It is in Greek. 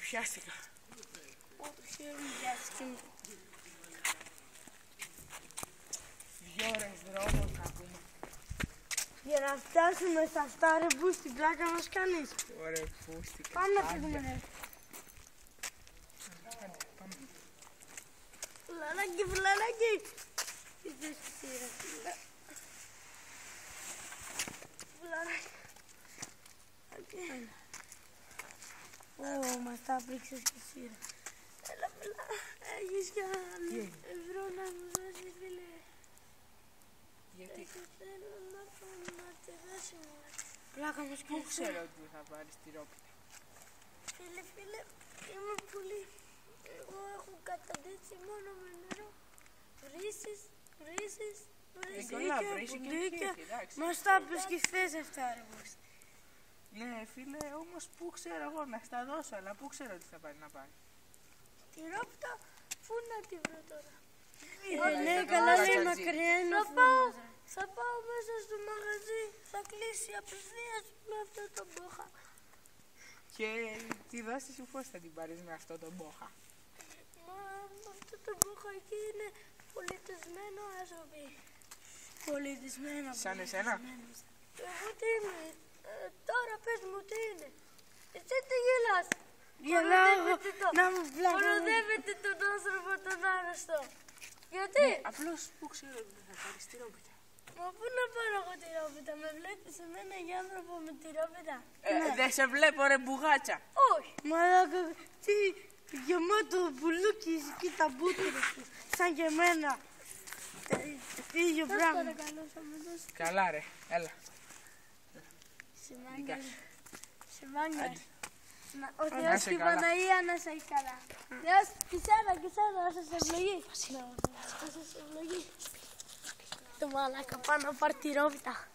Πιάστηκα. Δυο ώρες δρόμο θα πούμε. Για να φτάσουμε σε αυτά ρε που στην πλάκα μας κάνεις. Ωραία, πούστηκα. Πάμε να φύγουμε ρε. Φουλαράκι, φουλαράκι. Ήρθες εσύ ρε φίλε. Φουλαράκι. Ω, μας τα πρίξες και εσύ ρε. Έλα φίλα, έχεις κι άλλο ευρώ να μου δώσεις φίλε. Γιατί? Θέλω να πω να τη δώσει μου. Πλάκα μας Πού ξέρω ότι θα πάρεις τη ρόπιτα. Φίλε, είμαι πολύ. Εγώ έχω καταντήσει μόνο με νερό. Βρύσεις, πουλίκια. Μας τα πες και χθες αυτά ρε πως. Ναι φίλε, όμως πού ξέρω εγώ να στα δώσω, αλλά πού ξέρω τι θα πάρει να πάρει. Τη ρόπιτα, πού να τη βρω τώρα. Ναι, καλά είναι μακριά είναι θα πάω μέσα στο μαγαζί, θα κλείσει απευθείας με αυτό το μπόχα. Και τη δόση σου πώς θα την πάρεις με αυτό το μπόχα. Μα αυτό το μπόχα εκεί είναι πολιτισμένο άσοπι. Πολιτισμένο. Σαν εσένα. Εγώ τι είμαι, τώρα πες μου τι είναι. Εσύ τι γελάς. Κοροδεύετε τον άνθρωπο τον άρρωστο. Γιατί? Απλώς πού ξέρω ότι θα πάρεις τη ρόπιτα. Μα πού να πάρω εγώ τη ρόπιτα, με βλέπεις εμένα για άνθρωπο με τη ρόπιτα. Δεν σε βλέπω ρε μπουγάτσα. Όχι. Μαλάκα, τι γεμάτο μπουλούκι και τα μπούτυρα σου, σαν και εμένα. Ίδιο πράγμα. Καλά ρε, έλα. Σημάνια. Ο Θεός και η Παναγία να σε έχει καλά. Θεός και σένα να σας ευλογεί. Να σας ευλογεί. Το μαλάκα πάνω να πάρει τη ρόπιτα.